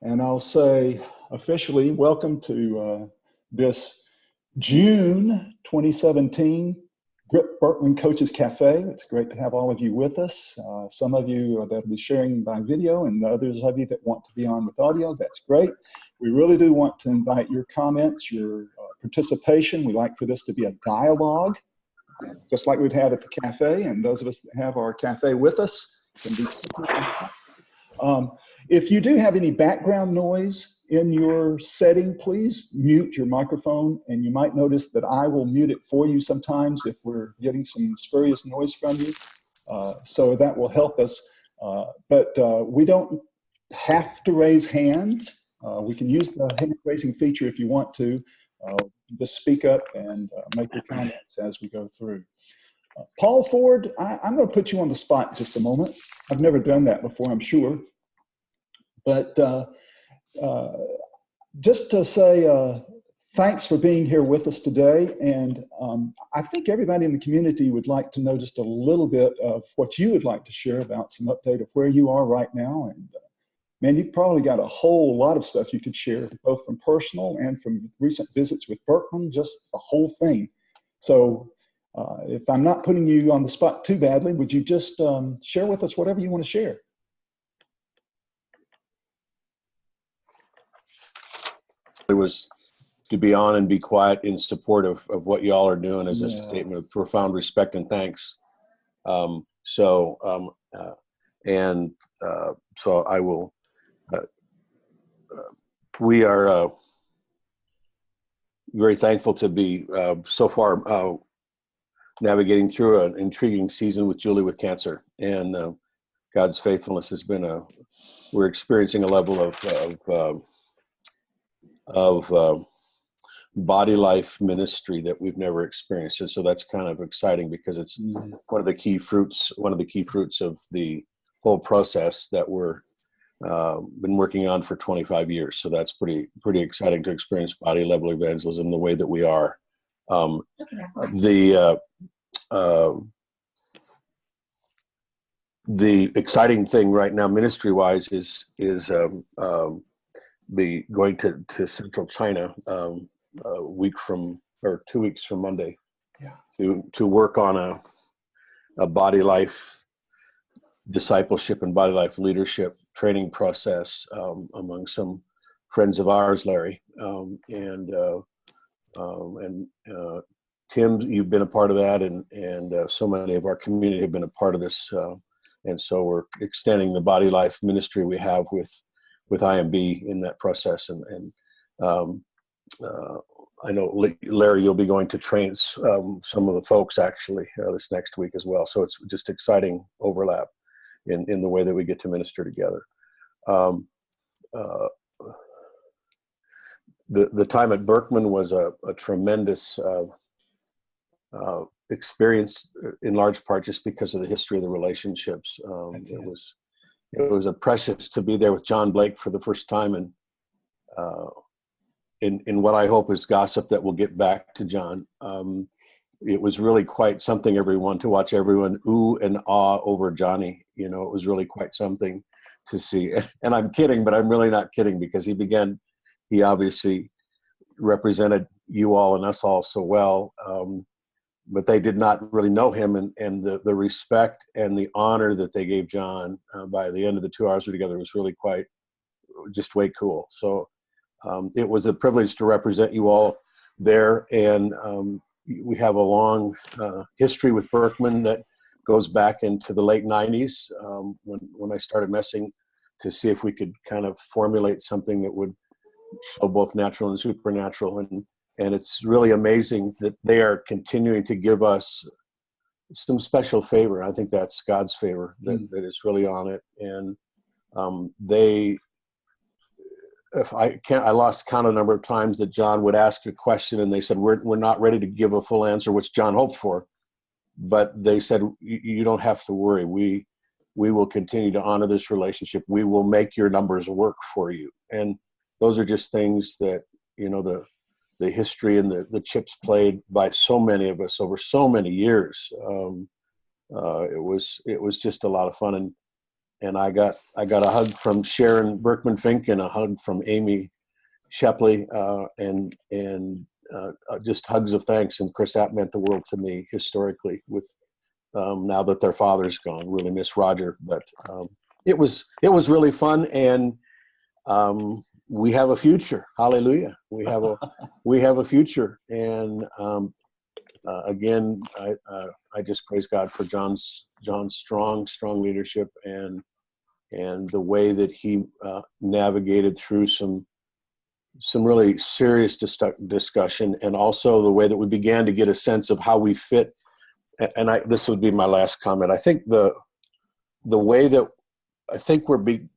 And I'll say officially, welcome to this June 2017 Grip-Birkman Coaches Cafe. It's great to have all of you with us. Some of you that will be sharing by video, and others of you that want to be on with audio, that's great. We really do want to invite your comments, your participation. We like for this to be a dialogue, just like we'd have at the cafe, and those of us that have our cafe with us can be. If you do have any background noise in your setting, please mute your microphone, and you might notice that I will mute it for you sometimes if we're getting some spurious noise from you. So that will help us. But we don't have to raise hands. We can use the hand raising feature if you want to. Just speak up and make your comments as we go through. Paul Ford, I'm going to put you on the spot just a moment. I've never done that before, I'm sure. But just to say thanks for being here with us today. And I think everybody in the community would like to know just a little bit of what you would like to share about some update of where you are right now. And man, you've probably got a whole lot of stuff you could share, both from personal and from recent visits with Birkman, just the whole thing. So if I'm not putting you on the spot too badly, would you just share with us whatever you want to share? It was to be on and be quiet in support of what y'all are doing as a statement of profound respect and thanks. So I will, we are very thankful to be so far navigating through an intriguing season with Julie with cancer, and God's faithfulness has been we're experiencing a level of body life ministry that we've never experienced. And so that's kind of exciting because it's one of the key fruits of the whole process that we're been working on for 25 years. So that's pretty exciting to experience body level evangelism the way that we are. The exciting thing right now ministry wise is be going to central China a week from, or 2 weeks from Monday, to work on a body life discipleship and body life leadership training process among some friends of ours, Larry, and Tim, you've been a part of that, and so many of our community have been a part of this, and so we're extending the body life ministry we have with IMB in that process, and I know Larry, you'll be going to train some of the folks actually this next week as well. So it's just exciting overlap in the way that we get to minister together. The time at Birkman was a tremendous experience, in large part just because of the history of the relationships. It was a precious to be there with John Blake for the first time, and in what I hope is gossip that we'll get back to John. It was really quite something, everyone, to watch everyone ooh and ah over Johnny. You know, it was really quite something to see. And I'm kidding, but I'm really not kidding, because he obviously represented you all and us all so well. But they did not really know him, and the respect and the honor that they gave John by the end of the 2 hours we were together was really just way cool. So it was a privilege to represent you all there, and we have a long history with Birkman that goes back into the late 90s when I started messing to see if we could kind of formulate something that would show both natural and supernatural, and it's really amazing that they are continuing to give us some special favor. I think that's God's favor that is really on it. And I lost count of a number of times that John would ask a question and they said, we're not ready to give a full answer, which John hoped for. But they said, you don't have to worry. We will continue to honor this relationship. We will make your numbers work for you. And those are just things that, you know, the history and the chips played by so many of us over so many years. It was just a lot of fun. and I got a hug from Sharon Berkman Fink and a hug from Amy Shepley, and just hugs of thanks. And of course, that meant the world to me historically. With now that their father's gone, really miss Roger, but it was really fun, and we have a future. Hallelujah! We have a future, and again, I just praise God for John's strong leadership and the way that he navigated through some really serious discussion, and also the way that we began to get a sense of how we fit. And this would be my last comment. I think the way that I think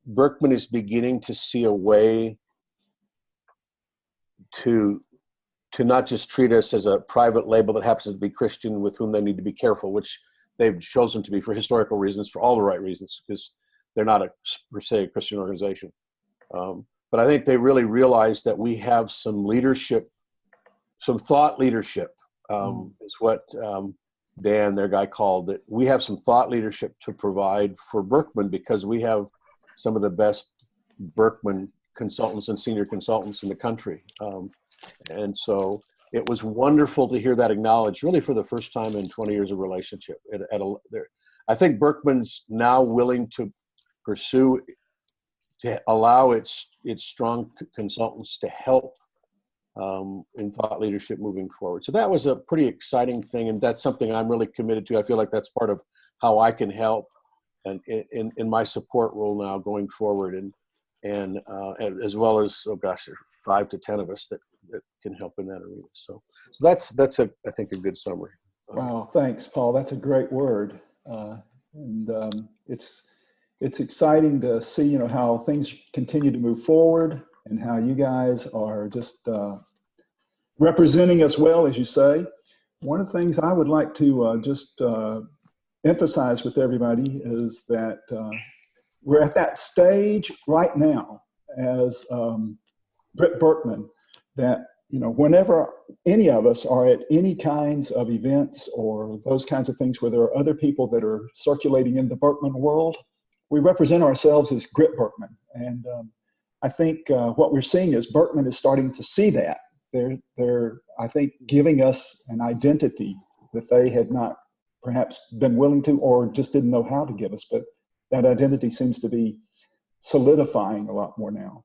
Berkman is beginning to see a way to not just treat us as a private label that happens to be Christian with whom they need to be careful, which they've chosen to be for historical reasons, for all the right reasons, because they're not per se a Christian organization. But I think they really realize that we have some leadership, some thought leadership, is what Dan, their guy, called it. We have some thought leadership to provide for Berkman, because we have some of the best Berkman consultants and senior consultants in the country. And so it was wonderful to hear that acknowledged, really for the first time in 20 years of relationship. I think Berkman's now willing to pursue, to allow its strong consultants to help in thought leadership moving forward. So that was a pretty exciting thing, and that's something I'm really committed to. I feel like that's part of how I can help, and in my support role now going forward, and as well as, oh gosh, there's 5 to 10 of us that can help in that arena. So that's I think a good summary. Wow, thanks, Paul. That's a great word, it's exciting to see, how things continue to move forward, and how you guys are just representing us well, as you say. One of the things I would like to just emphasize with everybody is that we're at that stage right now as Grip-Birkman that, whenever any of us are at any kinds of events or those kinds of things where there are other people that are circulating in the Birkman world, we represent ourselves as Grip-Birkman. And I think what we're seeing is Berkman is starting to see that. They're, I think, giving us an identity that they had not perhaps been willing to, or just didn't know how to give us. But that identity seems to be solidifying a lot more now,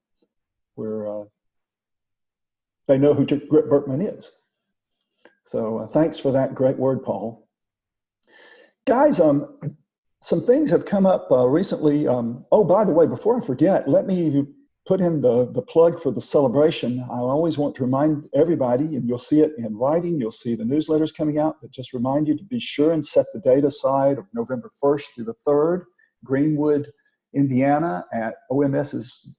where they know who Grip-Birkman is. So thanks for that great word, Paul. Guys, some things have come up recently. Oh, by the way, before I forget, let me put in the plug for the celebration. I always want to remind everybody, and you'll see it in writing, you'll see the newsletters coming out, but just remind you to be sure and set the date aside of November 1st through the 3rd, Greenwood, Indiana, at OMS's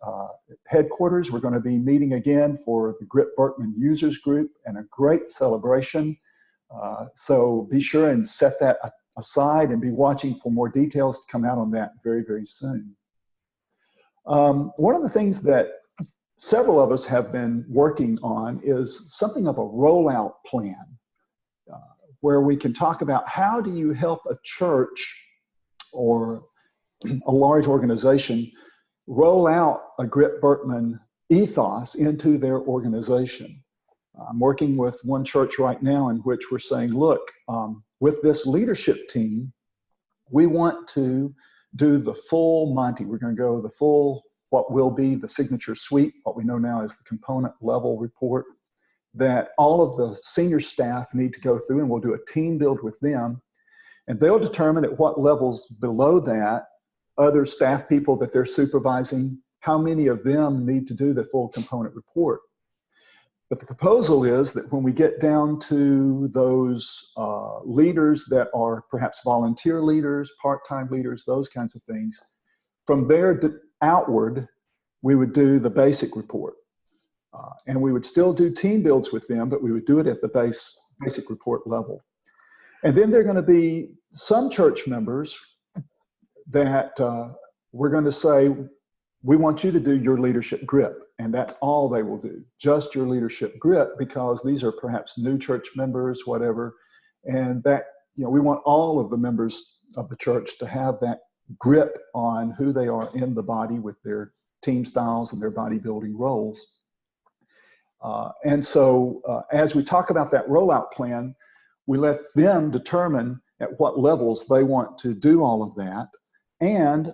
headquarters. We're going to be meeting again for the Grip-Birkman Users Group, and a great celebration. So be sure and set that aside and be watching for more details to come out on that very, very soon. One of the things that several of us have been working on is something of a rollout plan, where we can talk about how do you help a church or a large organization roll out a Grip-Birkman ethos into their organization. I'm working with one church right now in which we're saying, look, with this leadership team, we want to do the full Monty. We're going to go the full, what will be the signature suite, what we know now as the component level report, that all of the senior staff need to go through, and we'll do a team build with them. And they'll determine at what levels below that, other staff people that they're supervising, how many of them need to do the full component report. But the proposal is that when we get down to those leaders that are perhaps volunteer leaders, part-time leaders, those kinds of things, from there outward, we would do the basic report. And we would still do team builds with them, but we would do it at the basic report level. And then there are going to be some church members that we're going to say, we want you to do your leadership grip, and that's all they will do, just your leadership grip, because these are perhaps new church members, whatever, and that, we want all of the members of the church to have grip on who they are in the body with their team styles and their bodybuilding roles. And so as we talk about that rollout plan, we let them determine at what levels they want to do all of that. And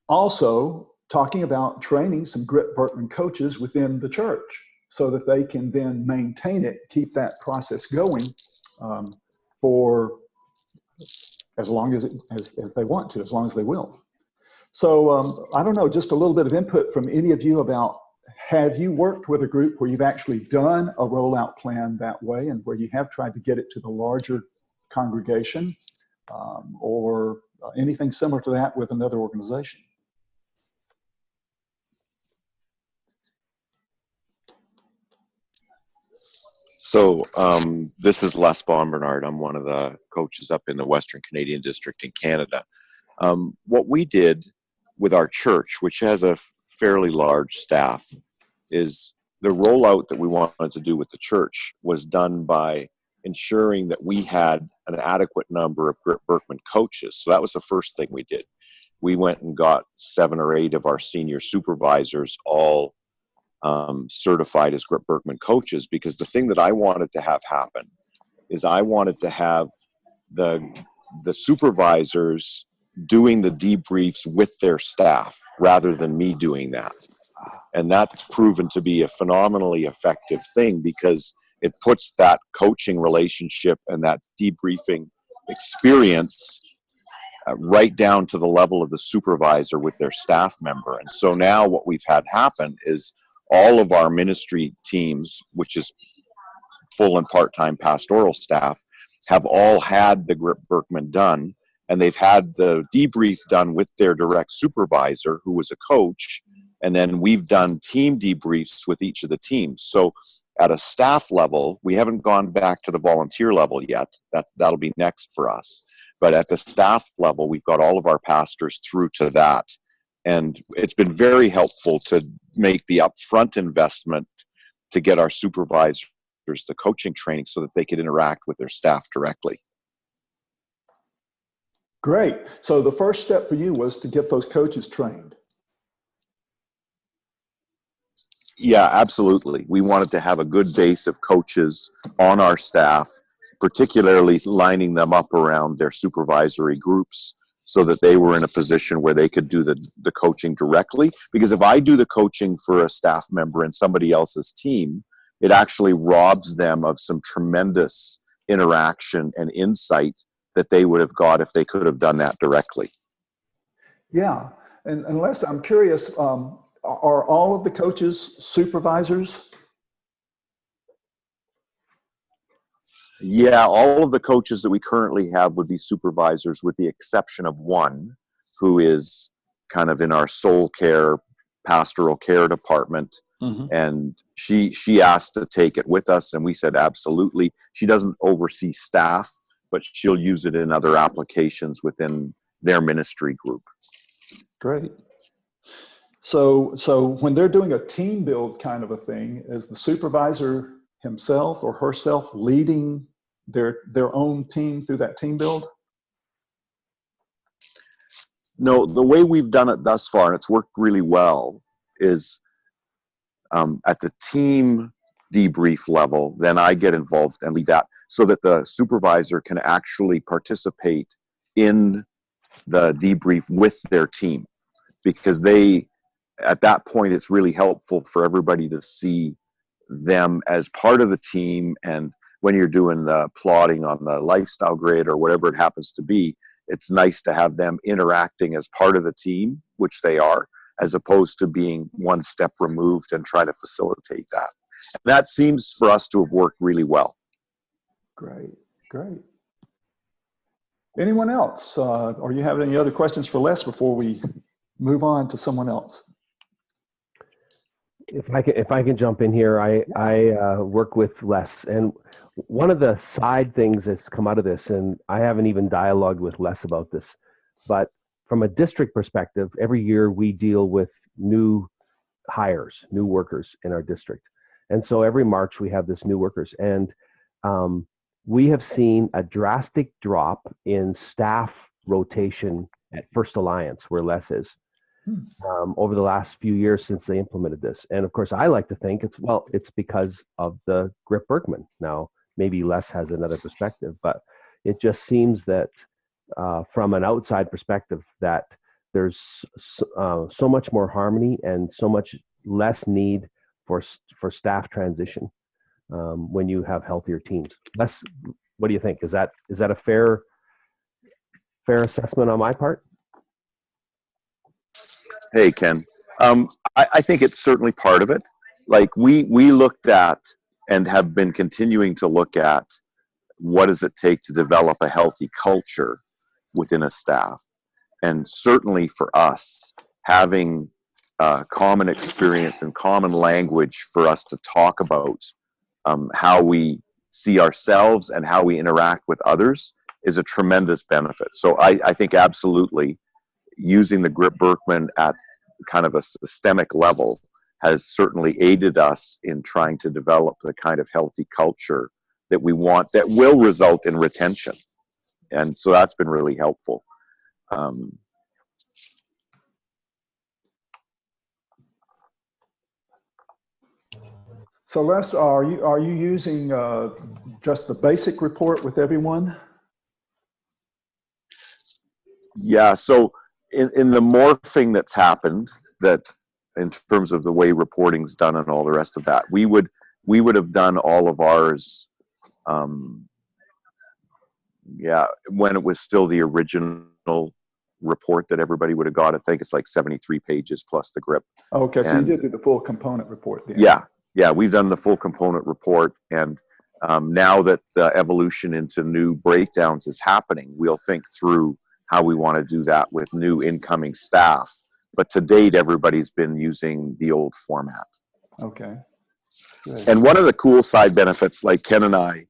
also talking about training some Grip-Birkman coaches within the church so that they can then maintain it, keep that process going for as long as they want to, as long as they will. So I don't know, just a little bit of input from any of you about, have you worked with a group where you've actually done a rollout plan that way and where you have tried to get it to the larger congregation or anything similar to that with another organization? So this is Les Bonbernard. I'm one of the coaches up in the Western Canadian District in Canada. What we did with our church, which has a fairly large staff, is the rollout that we wanted to do with the church was done by ensuring that we had an adequate number of Grip-Birkman coaches. So that was the first thing we did. We went and got 7 or 8 of our senior supervisors all certified as Grip-Birkman coaches, because the thing that I wanted to have happen is I wanted to have the supervisors doing the debriefs with their staff rather than me doing that. And that's proven to be a phenomenally effective thing, because it puts that coaching relationship and that debriefing experience right down to the level of the supervisor with their staff member. And so now what we've had happen is all of our ministry teams, which is full and part-time pastoral staff, have all had the Grip-Birkman done, and they've had the debrief done with their direct supervisor, who was a coach, and then we've done team debriefs with each of the teams. So at a staff level, we haven't gone back to the volunteer level yet. That'll be next for us. But at the staff level, we've got all of our pastors through to that. And it's been very helpful to make the upfront investment to get our supervisors the coaching training so that they could interact with their staff directly. Great. So the first step for you was to get those coaches trained. Yeah, absolutely. We wanted to have a good base of coaches on our staff, particularly lining them up around their supervisory groups so that they were in a position where they could do the coaching directly. Because if I do the coaching for a staff member in somebody else's team, it actually robs them of some tremendous interaction and insight that they would have got if they could have done that directly. Yeah. And Les, I'm curious, are all of the coaches supervisors? Yeah, all of the coaches that we currently have would be supervisors, with the exception of one who is kind of in our soul care, pastoral care department. Mm-hmm. And she asked to take it with us, and we said absolutely. She doesn't oversee staff, but she'll use it in other applications within their ministry group. Great. So when they're doing a team build kind of a thing, is the supervisor himself or herself leading their own team through that team build? No, the way we've done it thus far, and it's worked really well, is at the team debrief level, then I get involved and lead that so that the supervisor can actually participate in the debrief with their team, because at that point, it's really helpful for everybody to see them as part of the team. And when you're doing the plotting on the lifestyle grid or whatever it happens to be, it's nice to have them interacting as part of the team, which they are, as opposed to being one step removed and trying to facilitate that. And that seems for us to have worked really well. Great. Anyone else? Or you have any other questions for Les before we move on to someone else? If I can jump in here, I work with Les, and one of the side things that's come out of this, and I haven't even dialogued with Les about this, but from a district perspective, every year we deal with new hires, new workers in our district. And so every March we have this new workers, and we have seen a drastic drop in staff rotation at First Alliance, where Les is, over the last few years since they implemented this. And of course, I like to think it's because of the Grip-Birkman. Now, maybe Les has another perspective, but it just seems that from an outside perspective, that there's so much more harmony and so much less need for staff transition when you have healthier teams. Les, what do you think? Is that a fair assessment on my part? Hey, Ken. I think it's certainly part of it. Like we looked at and have been continuing to look at what does it take to develop a healthy culture within a staff. And certainly for us, having common experience and common language for us to talk about how we see ourselves and how we interact with others is a tremendous benefit. So I think absolutely using the Grip-Birkman at kind of a systemic level has certainly aided us in trying to develop the kind of healthy culture that we want, that will result in retention. And so that's been really helpful. So Les, are you using just the basic report with everyone? Yeah, so in the morphing that's happened, that in terms of the way reporting's done and all the rest of that, we would have done all of ours, when it was still the original report that everybody would have got. I think it's like 73 pages plus the grip. Okay, so you did do the full component report then. Yeah, we've done the full component report, and now that the evolution into new breakdowns is happening, we'll think through how we want to do that with new incoming staff. But to date, everybody's been using the old format. Okay. Good. And one of the cool side benefits, like Ken and I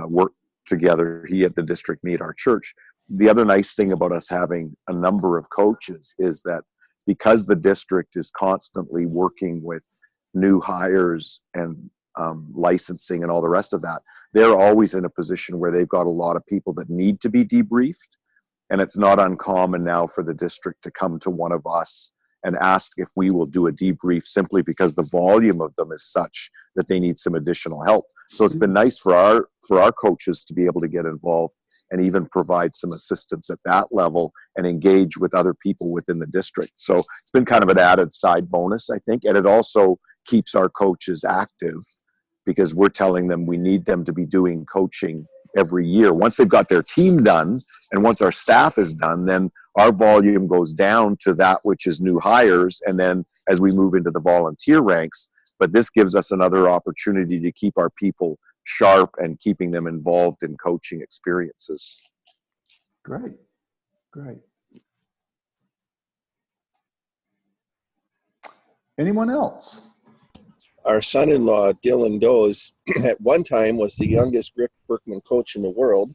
work together, he at the district, me at our church. The other nice thing about us having a number of coaches is that because the district is constantly working with new hires and licensing and all the rest of that, they're always in a position where they've got a lot of people that need to be debriefed. And it's not uncommon now for the district to come to one of us and ask if we will do a debrief, simply because the volume of them is such that they need some additional help. So it's been nice for our coaches to be able to get involved and even provide some assistance at that level and engage with other people within the district. So it's been kind of an added side bonus, I think. And it also keeps our coaches active, because we're telling them we need them to be doing coaching every year. Once they've got their team done and once our staff is done, then our volume goes down to that which is new hires, and then as we move into the volunteer ranks. But this gives us another opportunity to keep our people sharp and keeping them involved in coaching experiences. Great. Anyone else? Our son-in-law, Dylan Doze, at one time was the youngest Grip-Birkman coach in the world.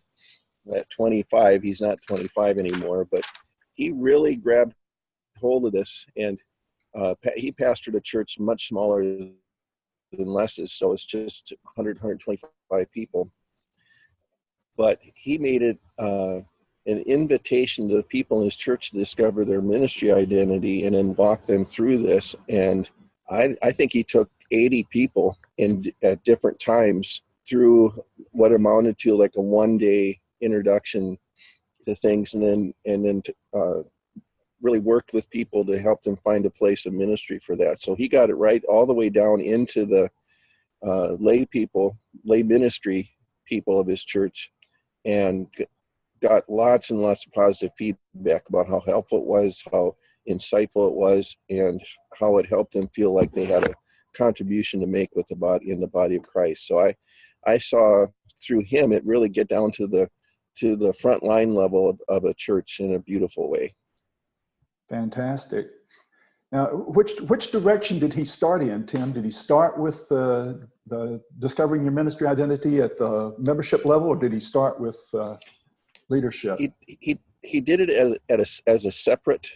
At 25, he's not 25 anymore, but he really grabbed hold of this, and he pastored a church much smaller than Les's, so it's just 100, 125 people. But he made it an invitation to the people in his church to discover their ministry identity and then walk them through this. And I think he took 80 people at different times through what amounted to like a one-day introduction to things, and then really worked with people to help them find a place of ministry for that. So he got it right all the way down into the lay ministry people of his church, and got lots and lots of positive feedback about how helpful it was, how insightful it was, and how it helped them feel like they had a contribution to make with the body, in the body of Christ. So I saw through him it really get down to the front line level of a church in a beautiful way. Fantastic. Now, which direction did he start in, Tim? Did he start with the discovering your ministry identity at the membership level, or did he start with leadership? He did it as a separate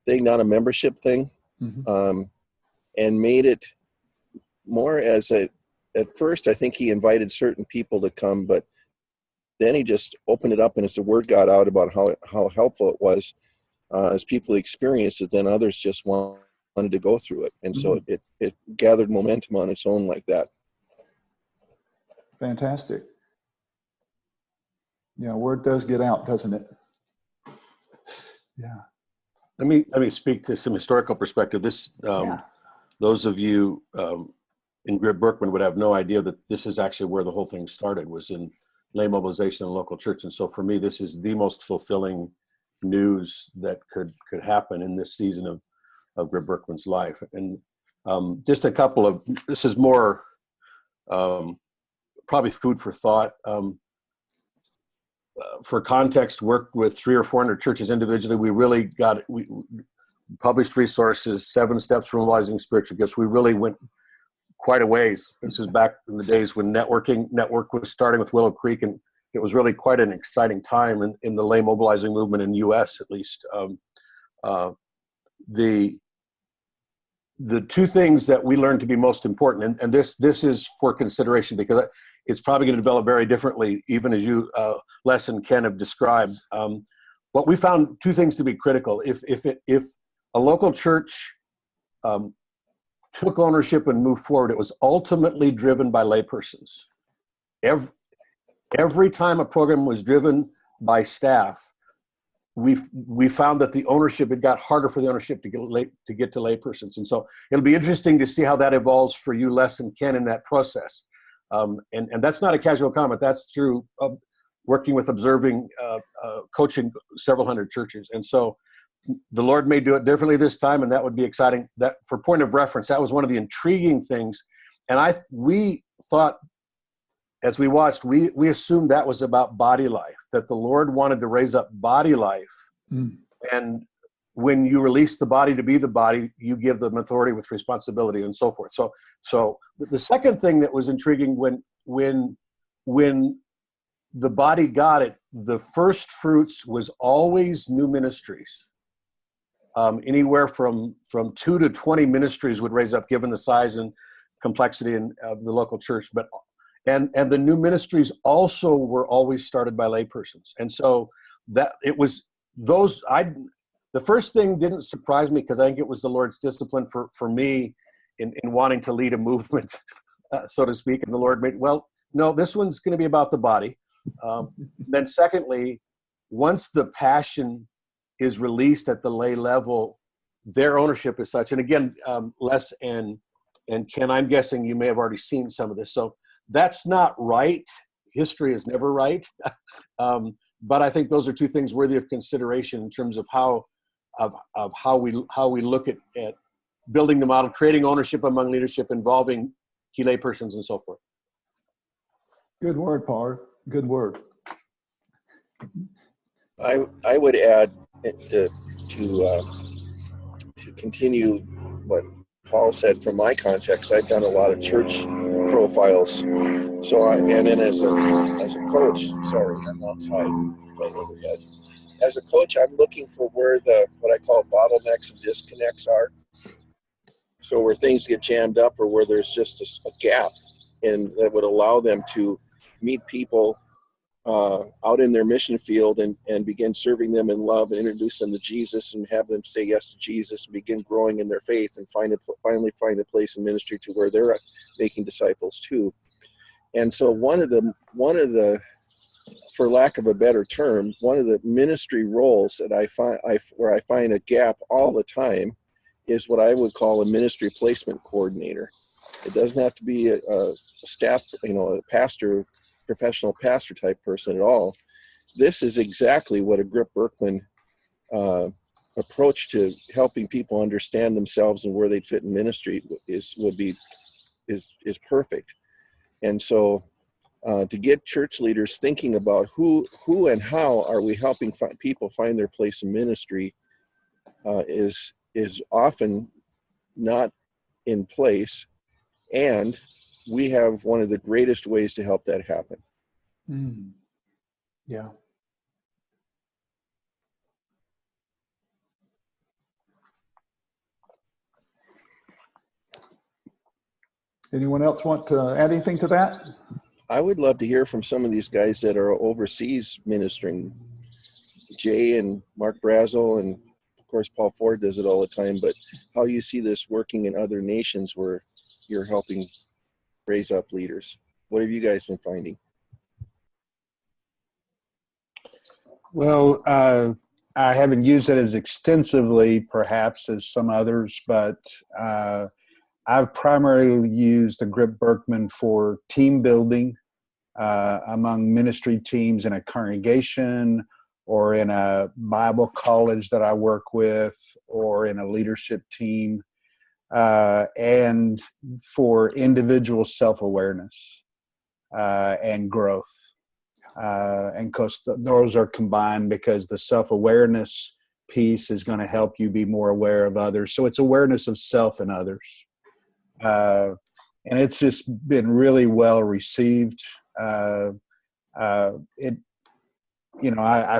thing, not a membership thing, and made it more as at first, I think he invited certain people to come, but then he just opened it up, and as the word got out about how helpful it was, as people experienced it, then others just wanted to go through it. And so it gathered momentum on its own like that. Fantastic. Yeah, word does get out, doesn't it? Yeah. Let me speak to some historical perspective. This, Yeah. those of you in Grip-Birkman would have no idea that this is actually where the whole thing started, was in lay mobilization in a local church. And so for me, this is the most fulfilling news that could happen in this season of Grip-Birkman's life. And just a couple of, this is more probably food for thought. For context, worked with 300 or 400 churches individually. We really we published resources, 7 steps for mobilizing spiritual gifts. We really went quite a ways. This is back in the days when network was starting with Willow Creek, and it was really quite an exciting time in the lay mobilizing movement in the U.S. at least. The two things that we learned to be most important, and this is for consideration because it's probably going to develop very differently, even as you, Les and Ken, have described. But we found 2 things to be critical. If a local church took ownership and moved forward, it was ultimately driven by laypersons. Every time a program was driven by staff, we found that the ownership, it got harder for the ownership to get to laypersons. And so it'll be interesting to see how that evolves for you, Les and Ken, in that process. And that's not a casual comment. That's through working with, observing, coaching several hundred churches. And so the Lord may do it differently this time, and that would be exciting. That, for point of reference, that was one of the intriguing things. And we thought, as we watched, we assumed that was about body life, that the Lord wanted to raise up body life. And when you release the body to be the body, you give them authority with responsibility and so forth. So the second thing that was intriguing, when the body got it, the first fruits was always new ministries. Anywhere from 2 to 20 ministries would raise up, given the size and complexity of the local church. And the new ministries also were always started by laypersons. And so that it was those, the first thing didn't surprise me, because I think it was the Lord's discipline for me in wanting to lead a movement, so to speak. And the Lord made, well, no, this one's going to be about the body. Then secondly, once the passion is released at the lay level, their ownership is such. And again, Les and Ken, I'm guessing you may have already seen some of this. So that's not right. History is never right. But I think those are 2 things worthy of consideration in terms of how we look at building the model, creating ownership among leadership, involving key lay persons, and so forth. Good word, Paul. Good word. I would add to continue what Paul said. From my context, I've done a lot of church profiles. So and then as a coach, sorry, I'm outside playing overhead. As a coach, I'm looking for where what I call bottlenecks and disconnects are. So where things get jammed up, or where there's just a gap, and that would allow them to meet people out in their mission field and begin serving them in love, and introduce them to Jesus, and have them say yes to Jesus, and begin growing in their faith, and finally find a place in ministry to where they're making disciples too. And so one of the, for lack of a better term, one of the ministry roles that where I find a gap all the time is what I would call a ministry placement coordinator. It doesn't have to be a staff, a pastor, professional pastor type person at all. This is exactly what a Grip-Birkman approach to helping people understand themselves and where they fit in ministry is perfect. And so to get church leaders thinking about who and how are we helping people find their place in ministry is often not in place, and we have one of the greatest ways to help that happen. Yeah. Anyone else want to add anything to that? I would love to hear from some of these guys that are overseas ministering. Jay and Mark Brazel, and of course Paul Ford does it all the time, but how you see this working in other nations where you're helping raise up leaders. What have you guys been finding? Well, I haven't used it as extensively perhaps as some others, but I've primarily used the Grip-Birkman for team building among ministry teams in a congregation or in a Bible college that I work with or in a leadership team, and for individual self-awareness and growth. And because those are combined, because the self-awareness piece is going to help you be more aware of others. So it's awareness of self and others. And it's just been really well received. I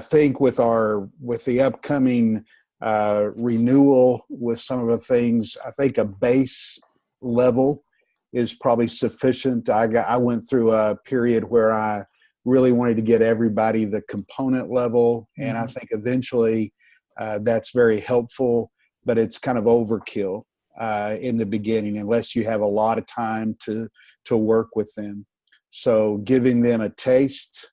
think with the upcoming renewal with some of the things, I think a base level is probably sufficient. I went through a period where I really wanted to get everybody the component level, and I think eventually that's very helpful, but it's kind of overkill in the beginning unless you have a lot of time to work with them. So giving them a taste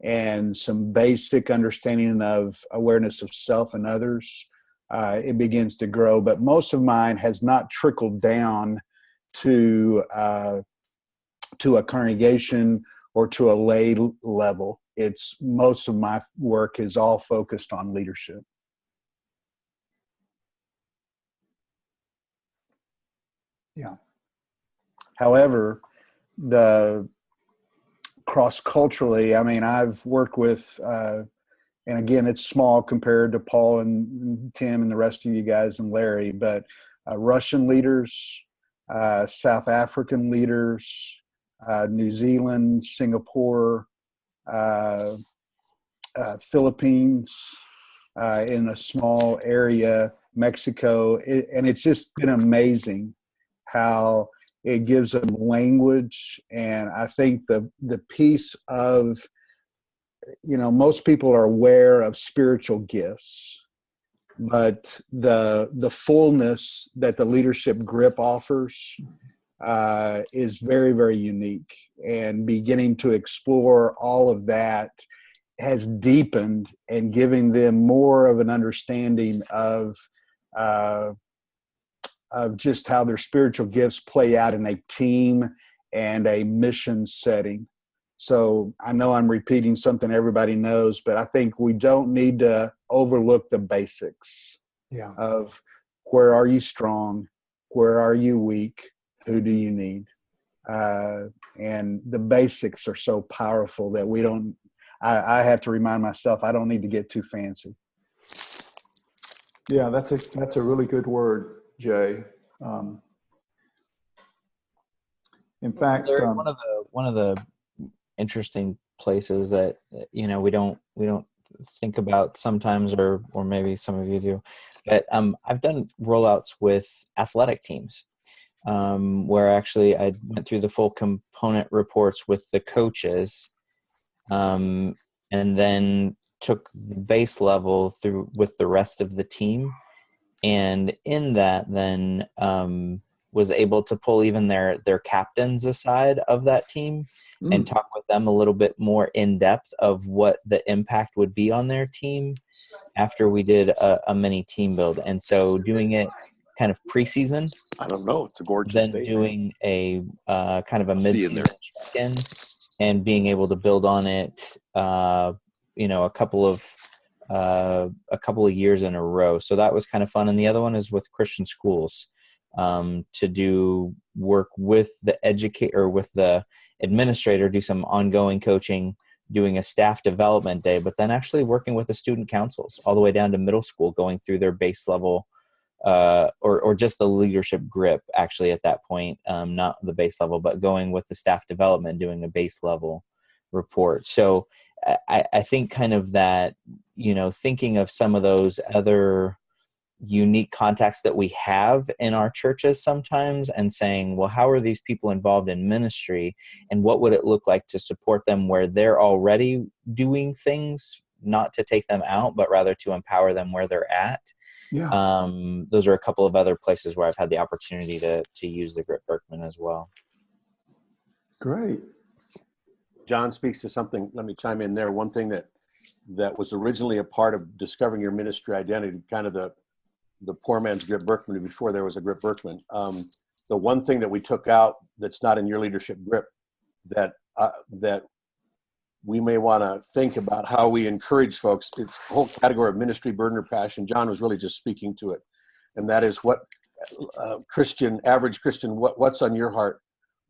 and some basic understanding of awareness of self and others, it begins to grow. But most of mine has not trickled down to a congregation or to a lay level. It's most of my work is all focused on leadership. Yeah. However, the cross-culturally, I mean, I've worked with, and again, it's small compared to Paul and Tim and the rest of you guys and Larry, but Russian leaders, South African leaders, New Zealand, Singapore, Philippines, in a small area, Mexico, and it's just been amazing how it gives them language. And I think the piece of, most people are aware of spiritual gifts, but the fullness that the leadership grip offers is very, very unique. And beginning to explore all of that has deepened and giving them more of an understanding of just how their spiritual gifts play out in a team and a mission setting. So I know I'm repeating something everybody knows, but I think we don't need to overlook the basics of where are you strong, where are you weak, who do you need? And the basics are so powerful that I have to remind myself I don't need to get too fancy. Yeah, that's a really good word, Jay. In fact, Larry, one of the interesting places that we don't think about sometimes, or maybe some of you do, but I've done rollouts with athletic teams, where actually I went through the full component reports with the coaches, and then took the base level through with the rest of the team, and in that then was able to pull even their captains aside of that team and talk with them a little bit more in depth of what the impact would be on their team after we did a mini team build. And so doing it kind of preseason, I don't know, it's a gorgeous then day. doing a kind of a See you in mid-season check-in and being able to build on it, a couple of years in a row. So that was kind of fun. And the other one is with Christian schools, to do work with the educator, with the administrator, do some ongoing coaching, doing a staff development day, but then actually working with the student councils all the way down to middle school, going through their base level, or just the leadership grip actually at that point, not the base level, but going with the staff development, doing a base level report. So I think kind of that, thinking of some of those other unique contacts that we have in our churches sometimes, and saying, well, how are these people involved in ministry, and what would it look like to support them where they're already doing things, not to take them out, but rather to empower them where they're at. Yeah. Those are a couple of other places where I've had the opportunity to use the Grip-Birkman as well. Great. John speaks to something. Let me chime in there. One thing that was originally a part of discovering your ministry identity, kind of the poor man's Grip-Birkman before there was a Grip-Birkman. The one thing that we took out that's not in your leadership grip that we may want to think about how we encourage folks. It's the whole category of ministry, burden, or passion. John was really just speaking to it. And that is what average Christian, what's on your heart?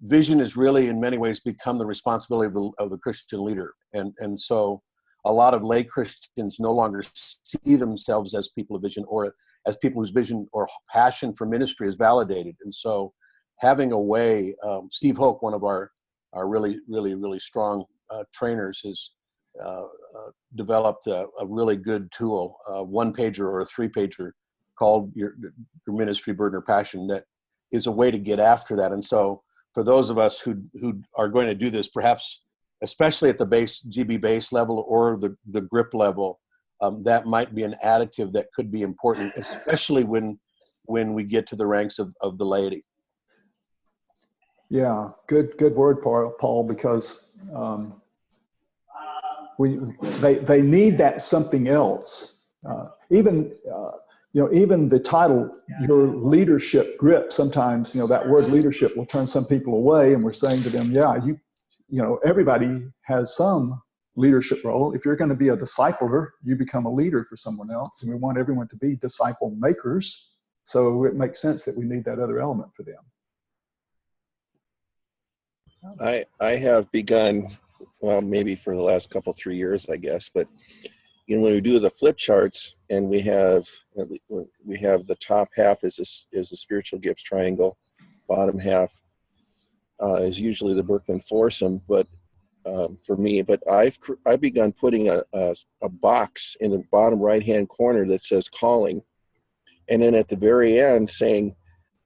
Vision is really in many ways become the responsibility of the Christian leader. And so a lot of lay Christians no longer see themselves as people of vision, or as people whose vision or passion for ministry is validated. And so having a way, Steve Hoke, one of our really, really, really strong trainers, has developed a really good tool, a 1-pager or a 3-pager called your ministry, burden, or passion, that is a way to get after that. And so for those of us who are going to do this, perhaps especially at the GB base level or the grip level, that might be an additive that could be important, especially when we get to the ranks of the laity. Yeah, good word, Paul, because they need that something else. Even the title, your leadership grip. Sometimes that word leadership will turn some people away, and we're saying to them, yeah, everybody has some leadership role. If you're going to be a discipler, you become a leader for someone else, and we want everyone to be disciple makers. So it makes sense that we need that other element for them. I have begun, well, maybe for the last 3 years, I guess, but when we do the flip charts, and we have the top half is the spiritual gifts triangle, bottom half is usually the Birkman foursome, but for me, but I've begun putting a box in the bottom right hand corner that says calling, and then at the very end saying,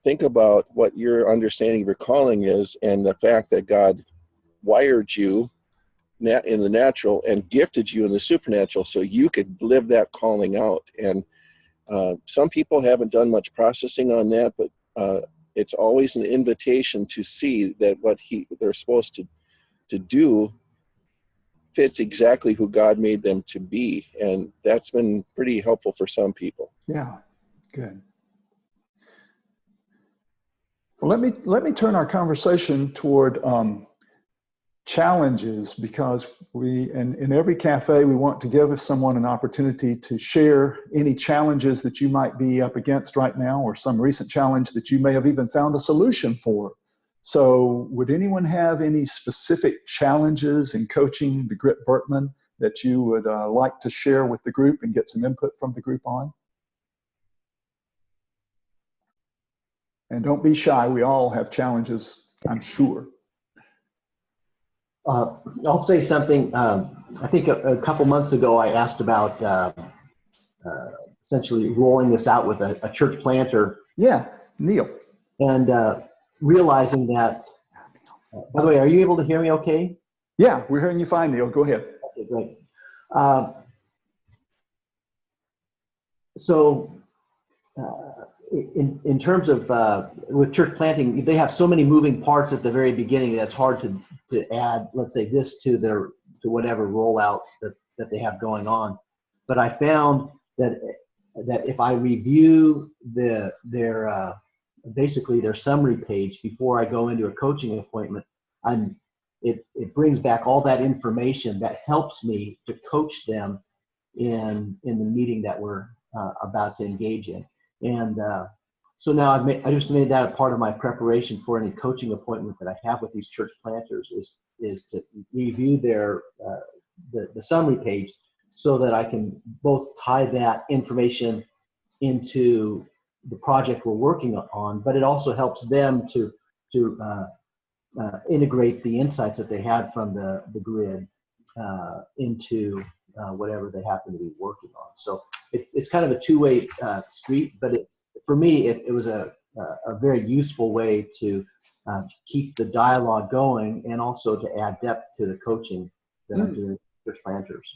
think about what your understanding of your calling is, and the fact that God wired you in the natural and gifted you in the supernatural so you could live that calling out. And some people haven't done much processing on that, but it's always an invitation to see that what they're supposed to do fits exactly who God made them to be. And that's been pretty helpful for some people. Yeah, good. Well, let me turn our conversation toward challenges, because in every cafe, we want to give someone an opportunity to share any challenges that you might be up against right now, or some recent challenge that you may have even found a solution for. So would anyone have any specific challenges in coaching the Grip-Birkman that you would like to share with the group and get some input from the group on? And don't be shy. We all have challenges, I'm sure. I'll say something. I think a couple months ago, I asked about essentially rolling this out with a church planter. Yeah, Neil. And realizing that, by the way, are you able to hear me okay? Yeah, we're hearing you fine, Neil. Go ahead. Okay, great. So in terms of with church planting, they have so many moving parts at the very beginning that it's hard to add, let's say, this to whatever rollout that they have going on. But I found that if I review basically their summary page before I go into a coaching appointment, it brings back all that information that helps me to coach them in the meeting that we're about to engage in. And so now I just made that a part of my preparation for any coaching appointment that I have with these church planters is to review their the summary page, so that I can both tie that information into the project we're working on, but it also helps them to integrate the insights that they had from the grid into whatever they happen to be working on. So it's kind of a two-way street, but for me, it was a very useful way to keep the dialogue going and also to add depth to the coaching that I'm doing with church planters.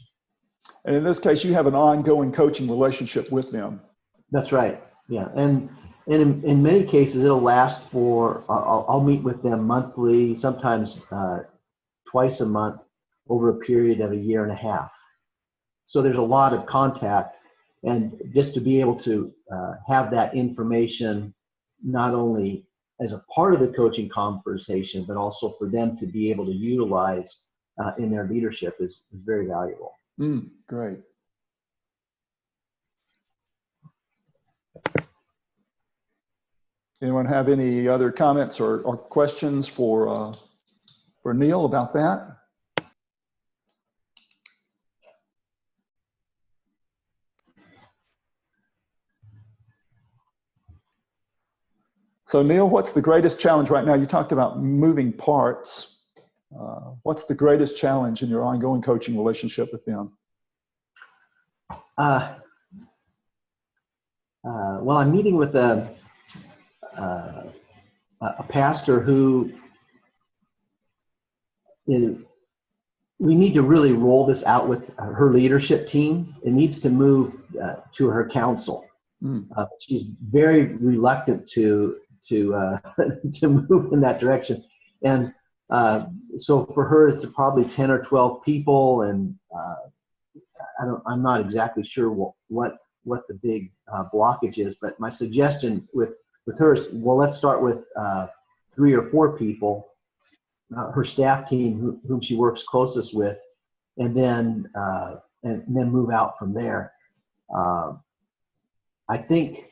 And in this case, you have an ongoing coaching relationship with them. That's right. Yeah. And in many cases, it'll last for, I'll meet with them monthly, sometimes twice a month over a period of a year and a half. So there's a lot of contact, and just to be able to have that information, not only as a part of the coaching conversation, but also for them to be able to utilize in their leadership is very valuable. Great. Anyone have any other comments or questions for Neil about that? So Neil, what's the greatest challenge right now? You talked about moving parts. What's the greatest challenge in your ongoing coaching relationship with them? Well, I'm meeting with a pastor who is, we need to really roll this out with her leadership team. It needs to move to her council. She's very reluctant to move in that direction. And so for her, it's probably 10 or 12 people. And I'm not exactly sure what the big blockage is, but my suggestion with her is, well, let's start with 3 or 4 people, her staff team whom she works closest with, and then move out from there. I think,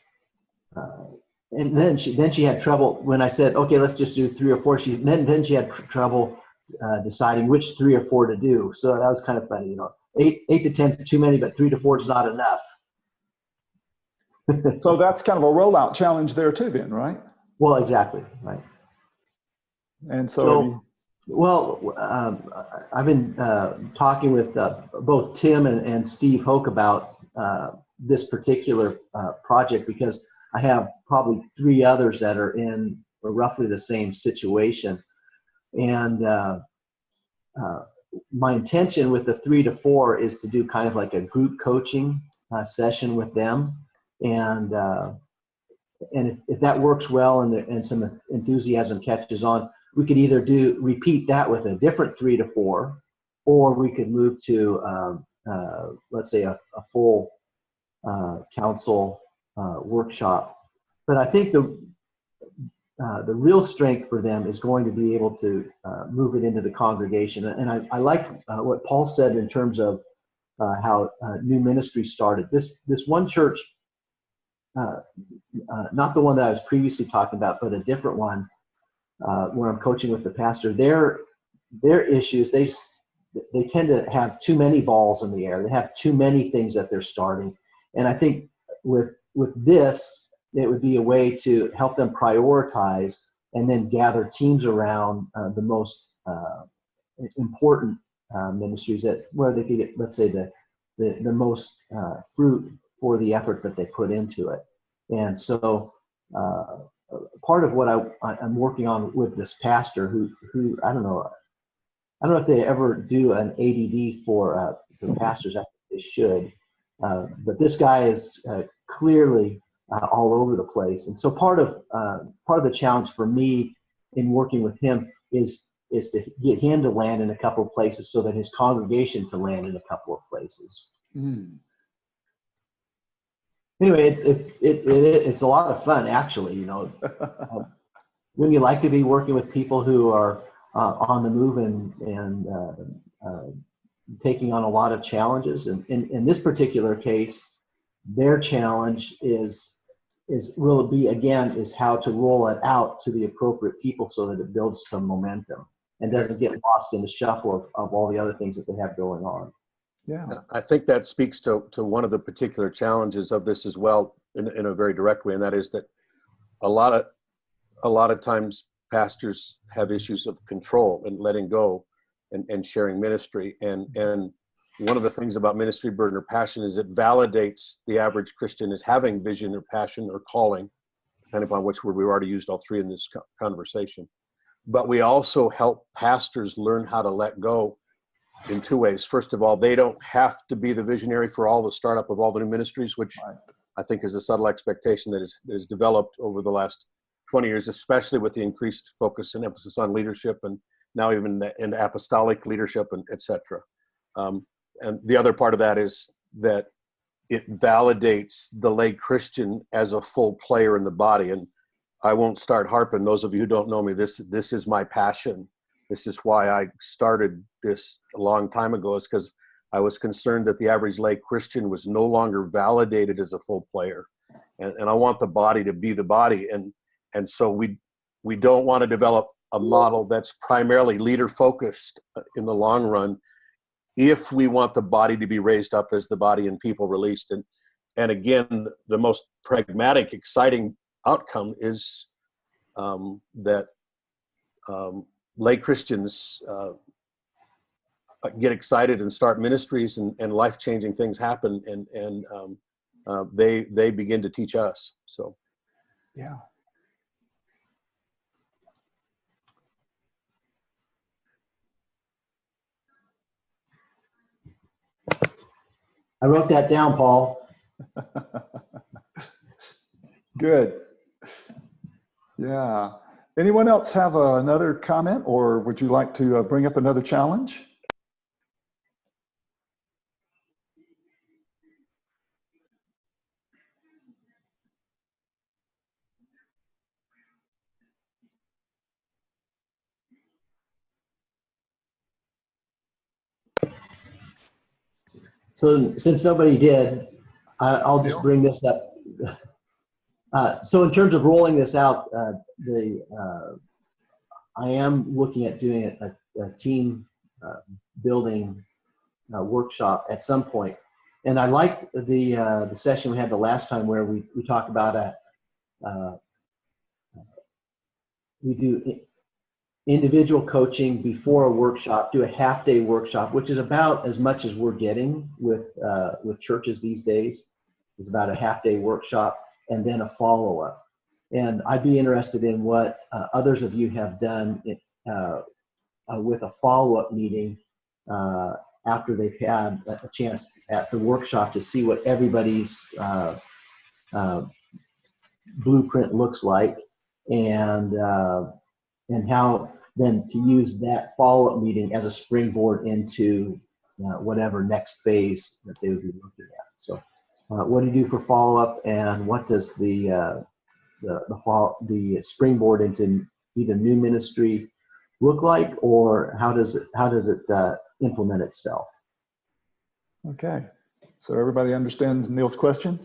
and then she had trouble when I said, okay, let's just do 3 or 4. Then she had trouble deciding which 3 or 4 to do. So that was kind of funny, 8 to 10 is too many, but 3 to 4 is not enough. So that's kind of a rollout challenge there too, then, right? Well, exactly, right. And so I've been talking with both Tim and Steve Hoke about this particular project, because I have probably 3 others that are in roughly the same situation. And my intention with the 3 to 4 is to do kind of like a group coaching session with them. And if that works well and some enthusiasm catches on, we could either repeat that with a different 3 to 4, or we could move to let's say a full council workshop. But I think the real strength for them is going to be able to move it into the congregation. And I like what Paul said in terms of how new ministry started. This one church, not the one that I was previously talking about, but a different one, where I'm coaching with the pastor, their issues, they tend to have too many balls in the air. They have too many things that they're starting. And I think with this, it would be a way to help them prioritize and then gather teams around the most important ministries where they could get, let's say, the most fruit for the effort that they put into it. And so part of what I'm working on with this pastor, who I don't know if they ever do an ADD for pastors. I think they should, but this guy is clearly all over the place. And so part of the challenge for me in working with him is to get him to land in a couple of places so that his congregation can land in a couple of places. Anyway, it's a lot of fun, actually. When you like to be working with people who are on the move and taking on a lot of challenges. And in this particular case, their challenge is how to roll it out to the appropriate people so that it builds some momentum and doesn't get lost in the shuffle of all the other things that they have going on. Yeah, I think that speaks to one of the particular challenges of this as well, in a very direct way, and that is that a lot of times pastors have issues of control and letting go and sharing ministry, and one of the things about ministry burden or passion is it validates the average Christian as having vision or passion or calling, depending upon which word. We've already used all three in this conversation. But we also help pastors learn how to let go in two ways. First of all, they don't have to be the visionary for all the startup of all the new ministries, which I think is a subtle expectation that is developed over the last 20 years, especially with the increased focus and emphasis on leadership and now even in apostolic leadership and et cetera. And the other part of that is that it validates the lay Christian as a full player in the body. And I won't start harping. Those of you who don't know me, this is my passion. This is why I started this a long time ago, is because I was concerned that the average lay Christian was no longer validated as a full player. And I want the body to be the body. And so we don't want to develop a model that's primarily leader focused in the long run if we want the body to be raised up as the body and people released. And again, the most pragmatic, exciting outcome is that lay Christians get excited and start ministries and life-changing things happen, and they begin to teach us. So, yeah. I wrote that down, Paul. Good. Yeah. Anyone else have another comment, or would you like to bring up another challenge? So since nobody did, I'll just bring this up. So in terms of rolling this out, I am looking at doing a team building workshop at some point. And I liked the session we had the last time where we talked about we do individual coaching before a workshop, do a half-day workshop, which is about as much as we're getting with churches these days. Is about a half-day workshop and then a follow-up. And I'd be interested in what others of you have done with a follow-up meeting after they've had a chance at the workshop to see what everybody's blueprint looks like, and how then to use that follow-up meeting as a springboard into whatever next phase that they would be looking at. So what do you do for follow-up, and what does the springboard into either new ministry look like, or how does it implement itself? Okay, so everybody understands Neil's question?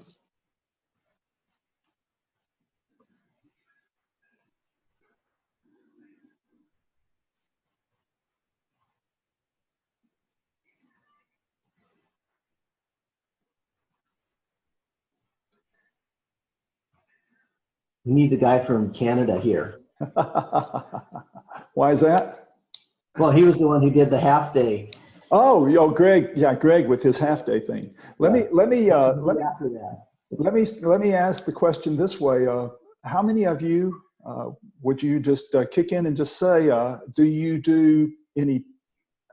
We need the guy from Canada here. Why is that? Well, he was the one who did the half day. Oh, Greg. Yeah, Greg with his half day thing. Let me ask the question this way. How many of you would you just kick in and just say, do you do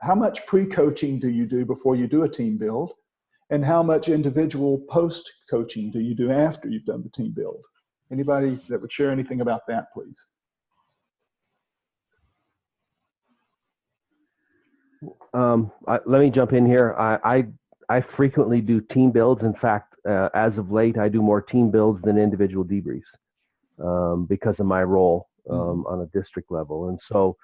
how much pre-coaching do you do before you do a team build? And how much individual post-coaching do you do after you've done the team build? Anybody that would share anything about that, please? Let me jump in here. I frequently do team builds. In fact, as of late, I do more team builds than individual debriefs because of my role on a district level. And so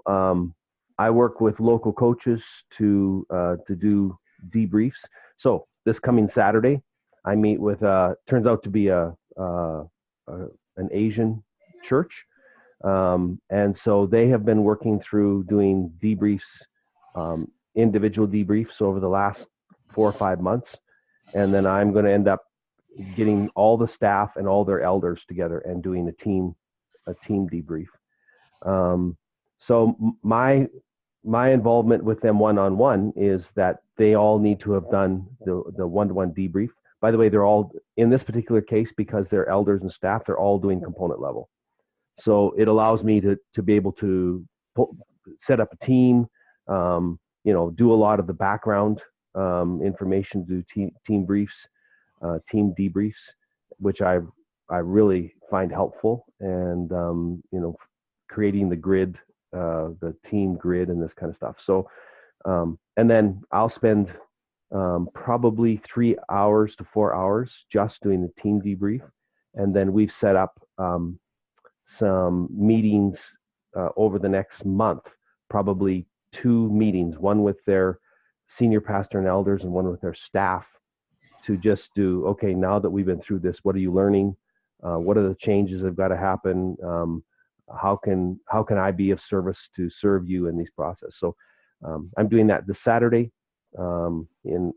I work with local coaches to do debriefs. So this coming Saturday, I meet with turns out to be an Asian church, and so they have been working through doing debriefs. Individual debriefs over the last 4 or 5 months, and then I'm going to end up getting all the staff and all their elders together and doing a team debrief. So my my involvement with them one-on-one is that they all need to have done the one-to-one debrief. By the way, they're all, in this particular case, because they're elders and staff, they're all doing component level. So it allows me to be able to set up a team, do a lot of the background information, do team briefs, team debriefs, which I really find helpful, and creating the grid, the team grid, and this kind of stuff. So, and then I'll spend probably 3 hours to 4 hours just doing the team debrief, and then we've set up some meetings over the next month, probably 2 meetings, one with their senior pastor and elders and one with their staff, to just do, okay, now that we've been through this, what are you learning? What are the changes that have got to happen? How can I be of service to serve you in these process? So I'm doing that this Saturday. In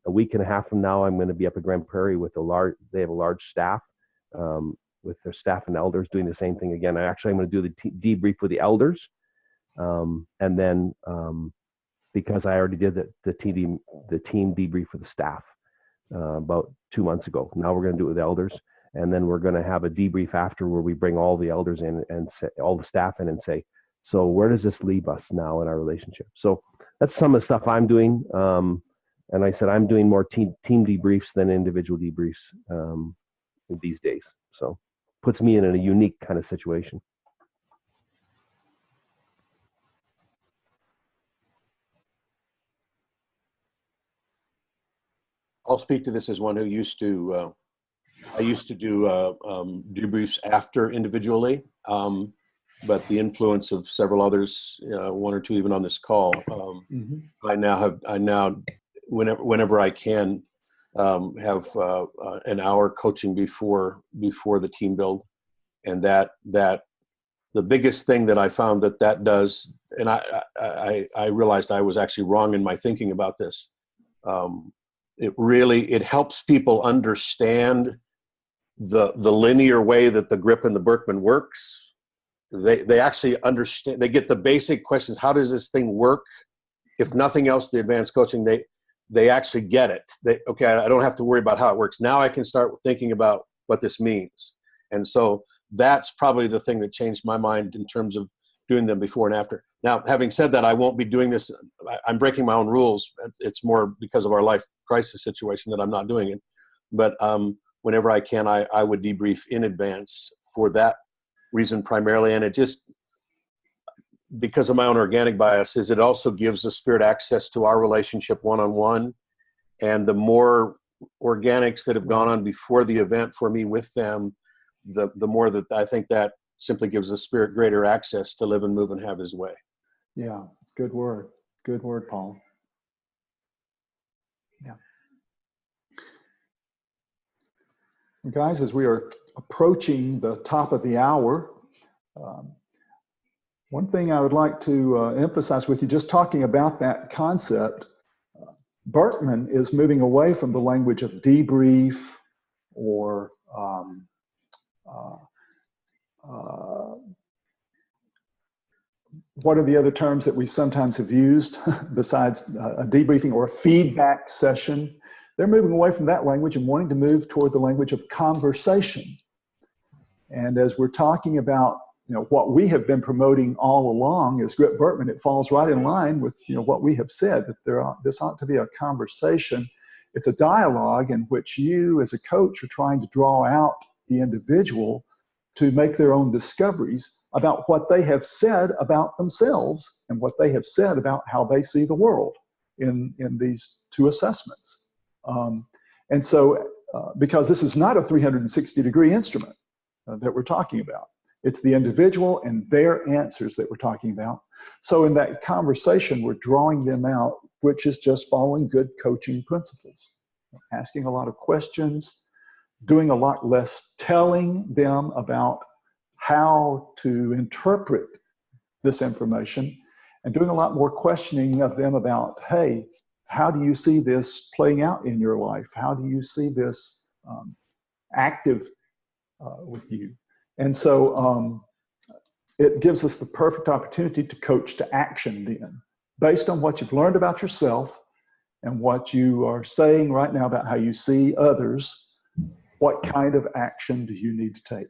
a week and a half from now, I'm going to be up at Grand Prairie with they have a large staff, with their staff and elders doing the same thing again. I'm going to do the debrief with the elders. And then because I already did the team debrief with the staff about 2 months ago. Now we're going to do it with the elders, and then we're going to have a debrief after, where we bring all the elders in and say, all the staff in, and say, so where does this leave us now in our relationship? So that's some of the stuff I'm doing. And I said I'm doing more team debriefs than individual debriefs these days. So puts me in a unique kind of situation. I'll speak to this as one who used to, I used to do debriefs after individually, but the influence of several others, 1 or 2 even on this call, I now whenever I can have an hour coaching before the team build, and that the biggest thing that I found that does, and I realized I was actually wrong in my thinking about this. It helps people understand the linear way that the Grip and the Birkman works. They actually understand. They get the basic questions. How does this thing work? If nothing else, the advanced coaching, they actually get it. Okay, I don't have to worry about how it works. Now I can start thinking about what this means. And so that's probably the thing that changed my mind in terms of doing them before and after. Now, having said that, I won't be doing this. I'm breaking my own rules. It's more because of our life crisis situation that I'm not doing it. But whenever I can, I would debrief in advance for that reason primarily. And it just, because of my own organic biases, it also gives the Spirit access to our relationship one-on-one. And the more organics that have gone on before the event for me with them, the more that I think that simply gives the Spirit greater access to live and move and have his way. Yeah, good word. Good word, Paul. Yeah. Guys, as we are approaching the top of the hour, one thing I would like to emphasize with you, just talking about that concept, Birkman is moving away from the language of debrief or what are the other terms that we sometimes have used besides a debriefing or a feedback session? They're moving away from that language and wanting to move toward the language of conversation. And as we're talking about, what we have been promoting all along as Grip-Birkman, it falls right in line with, what we have said, that this ought to be a conversation. It's a dialogue in which you as a coach are trying to draw out the individual to make their own discoveries about what they have said about themselves and what they have said about how they see the world in these 2 assessments. And so, because this is not a 360-degree instrument that we're talking about, it's the individual and their answers that we're talking about. So in that conversation, we're drawing them out, which is just following good coaching principles, asking a lot of questions, doing a lot less telling them about how to interpret this information, and doing a lot more questioning of them about, hey, how do you see this playing out in your life? How do you see this active with you? And so it gives us the perfect opportunity to coach to action then. based on what you've learned about yourself and what you are saying right now about how you see others, what kind of action do you need to take?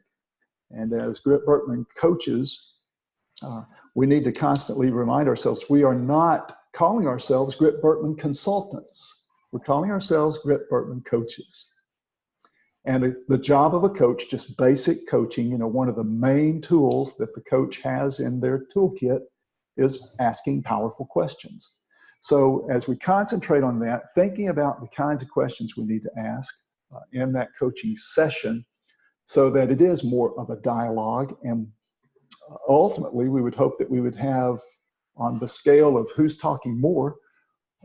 And as Grip-Birkman coaches, we need to constantly remind ourselves we are not calling ourselves Grip-Birkman consultants. We're calling ourselves Grip-Birkman coaches. And the job of a coach, just basic coaching, one of the main tools that the coach has in their toolkit is asking powerful questions. So as we concentrate on that, thinking about the kinds of questions we need to ask in that coaching session so that it is more of a dialogue, and ultimately we would hope that we would have, on the scale of who's talking more,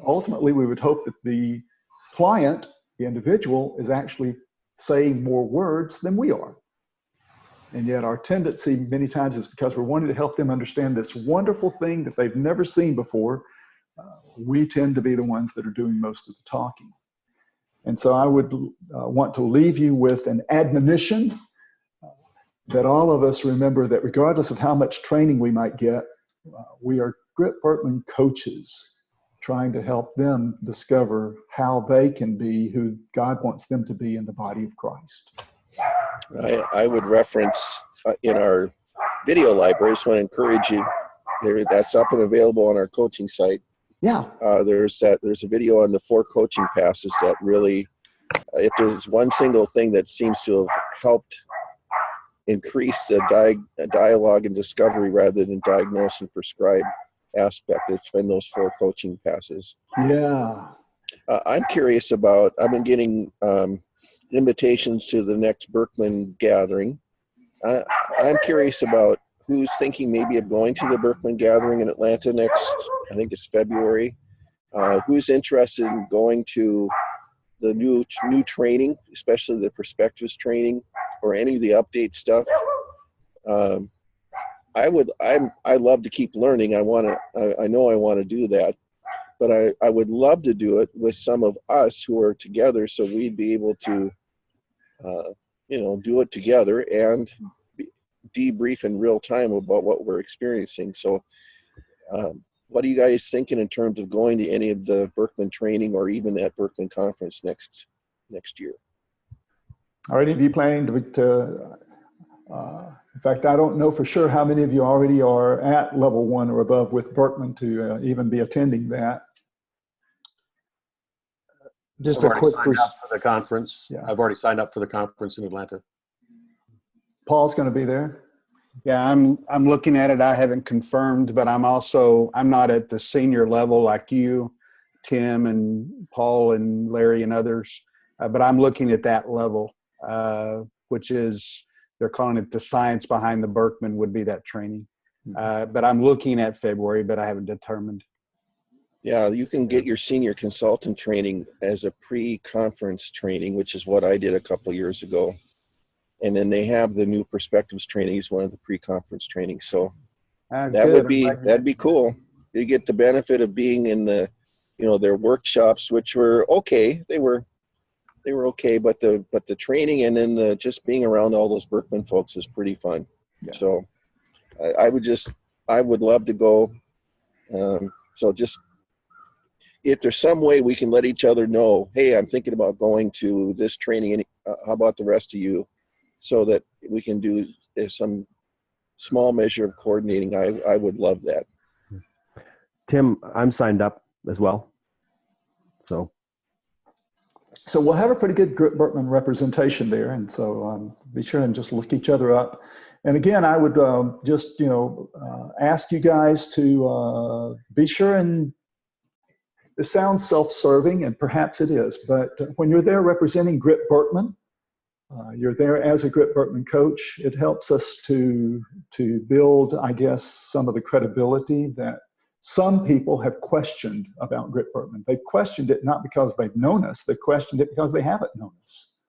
ultimately we would hope that the client, the individual, is actually saying more words than we are. And yet our tendency many times is because we're wanting to help them understand this wonderful thing that they've never seen before, we tend to be the ones that are doing most of the talking. And so I would want to leave you with an admonition that all of us remember that regardless of how much training we might get, we are Grip-Birkman coaches trying to help them discover how they can be who God wants them to be in the body of Christ. I would reference in our video library, just want to encourage you, that's up and available on our coaching site. Yeah. There's a video on the 4 coaching passes that really, if there's one single thing that seems to have helped increase the dialogue and discovery rather than diagnose and prescribe aspect, it's been those 4 coaching passes. Yeah. I'm curious about, I've been getting invitations to the next Birkman gathering. I'm curious about who's thinking maybe of going to the Birkman gathering in Atlanta next, I think it's February. Who's interested in going to the new training, especially the perspectives training or any of the update stuff? I love to keep learning. I know I want to do that, but I would love to do it with some of us who are together, so we'd be able to, do it together and debrief in real time about what we're experiencing. So, what are you guys thinking in terms of going to any of the Birkman training or even that Birkman conference next year? Are any of you planning to in fact, I don't know for sure how many of you already are at level 1 or above with Birkman to even be attending that. Just a quick signed up for the conference. Yeah. I've already signed up for the conference in Atlanta. Paul's going to be there. Yeah, I'm looking at it. I haven't confirmed, but I'm not at the senior level like you, Tim and Paul and Larry and others, but I'm looking at that level, which is, they're calling it the science behind the Birkman would be that training. But I'm looking at February, but I haven't determined. Yeah, you can get your senior consultant training as a pre-conference training, which is what I did a couple of years ago. And then they have the new perspectives training as one of the pre-conference trainings. So that'd be cool. You get the benefit of being in the, their workshops, which were okay. They were okay, but the training and then just being around all those Birkman folks is pretty fun. Yeah. So I would love to go. So just, if there's some way we can let each other know, hey, I'm thinking about going to this training, and how about the rest of you, so that we can do some small measure of coordinating, I would love that. Tim, I'm signed up as well. So we'll have a pretty good Grip-Birkman representation there, and so be sure and just look each other up. And again, I would just ask you guys to be sure, and it sounds self-serving, and perhaps it is, but when you're there representing Grip-Birkman, you're there as a Grip-Birkman coach, it helps us to build, I guess, some of the credibility that some people have questioned about Grip-Birkman. They've questioned it not because they've known us, they've questioned it because they haven't known us.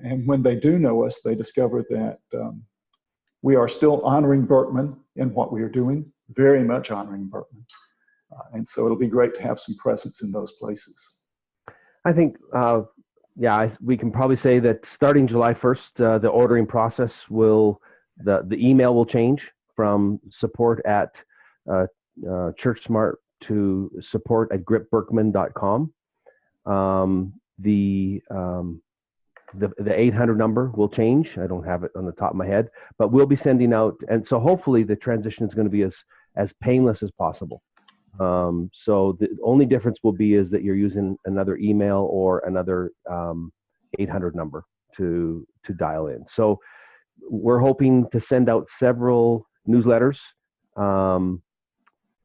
And when they do know us, they discover that we are still honoring Birkman in what we are doing, very much honoring Birkman. And so it'll be great to have some presence in those places. I think, we can probably say that starting July 1st, the ordering process the email will change from support at to support@grip-birkman.com. The 800 number will change. I don't have it on the top of my head, but we'll be sending out, and so hopefully the transition is going to be as painless as possible. So the only difference will be is that you're using another email or another 800 number to dial in. So we're hoping to send out several newsletters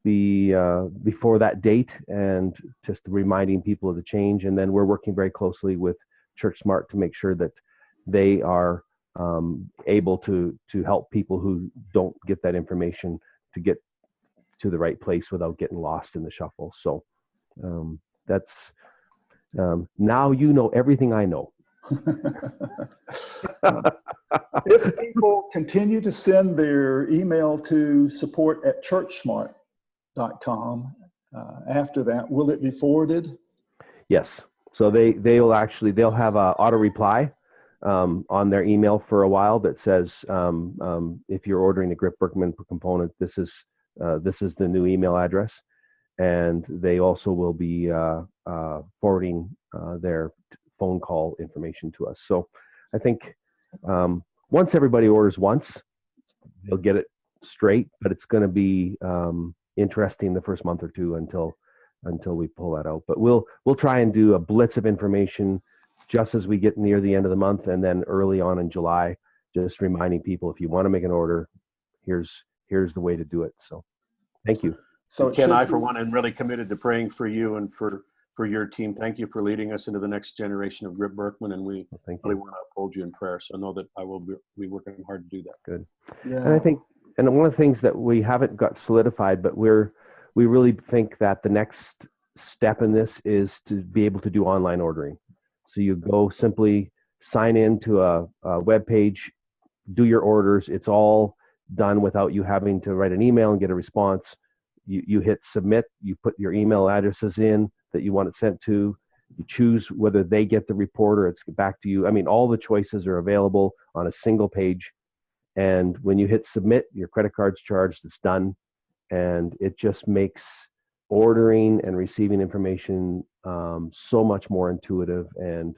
before that date, and just reminding people of the change. And then we're working very closely with Church Smart to make sure that they are able to help people who don't get that information to get to the right place without getting lost in the shuffle. So that's now you know everything I know. If people continue to send their email to support@churchsmart.com after that, will it be forwarded? Yes. So they'll have a auto reply on their email for a while that says, if you're ordering a Grip-Birkman component, this is the new email address. And they also will be forwarding their phone call information to us. So I think once everybody orders once, they'll get it straight, but it's going to be interesting the first month or two until we pull that out. But we'll try and do a blitz of information just as we get near the end of the month, and then early on in July, just reminding people, if you want to make an order, here's the way to do it. So thank you. So Ken, I for one am really committed to praying for you and for your team. Thank you for leading us into the next generation of Grip-Birkman, and we really want to uphold you in prayer. So know that I will be working hard to do that. Good. Yeah. And I think, and one of the things that we haven't got solidified, but we really think that the next step in this is to be able to do online ordering. So you go simply sign into a web page, do your orders. It's all done without you having to write an email and get a response. You hit submit, you put your email addresses in that you want it sent to, you choose whether they get the report or it's back to you. I mean, all the choices are available on a single page. And when you hit submit, your credit card's charged, it's done. And it just makes ordering and receiving information so much more intuitive and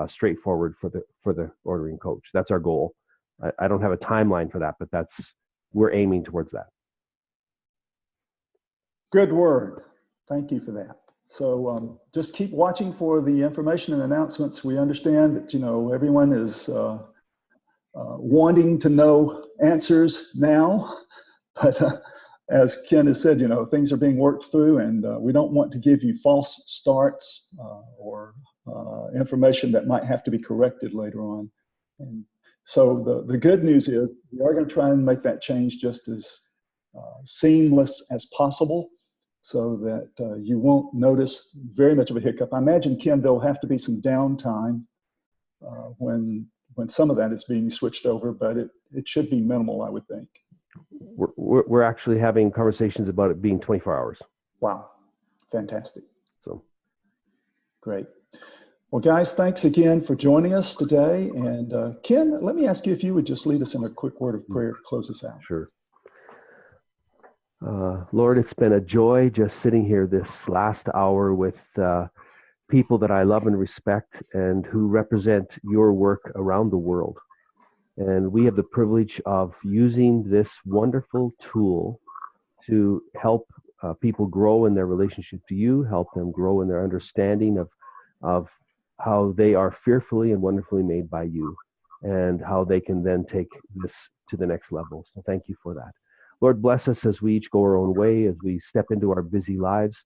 straightforward for the ordering coach. That's our goal. I don't have a timeline for that, but we're aiming towards that. Good word. Thank you for that. So just keep watching for the information and announcements. We understand that, everyone is wanting to know answers now, but as Ken has said, things are being worked through, and we don't want to give you false starts or information that might have to be corrected later on. And so the good news is we are going to try and make that change just as seamless as possible, so that you won't notice very much of a hiccup. I imagine, Ken, there'll have to be some downtime when some of that is being switched over, but it should be minimal, I would think. We're actually having conversations about it being 24 hours. Wow, fantastic. So great. Well, guys, thanks again for joining us today. And Ken, let me ask you if you would just lead us in a quick word of prayer to close us out. Sure. Lord, it's been a joy just sitting here this last hour with people that I love and respect and who represent your work around the world. And we have the privilege of using this wonderful tool to help people grow in their relationship to you, help them grow in their understanding of how they are fearfully and wonderfully made by you, and how they can then take this to the next level. So thank you for that. Lord, bless us as we each go our own way, as we step into our busy lives.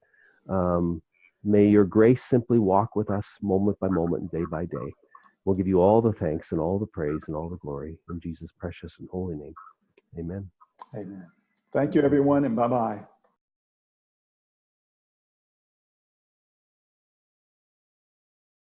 May your grace simply walk with us moment by moment and day by day. We'll give you all the thanks and all the praise and all the glory in Jesus' precious and holy name. Amen. Amen. Thank you, everyone, and bye-bye.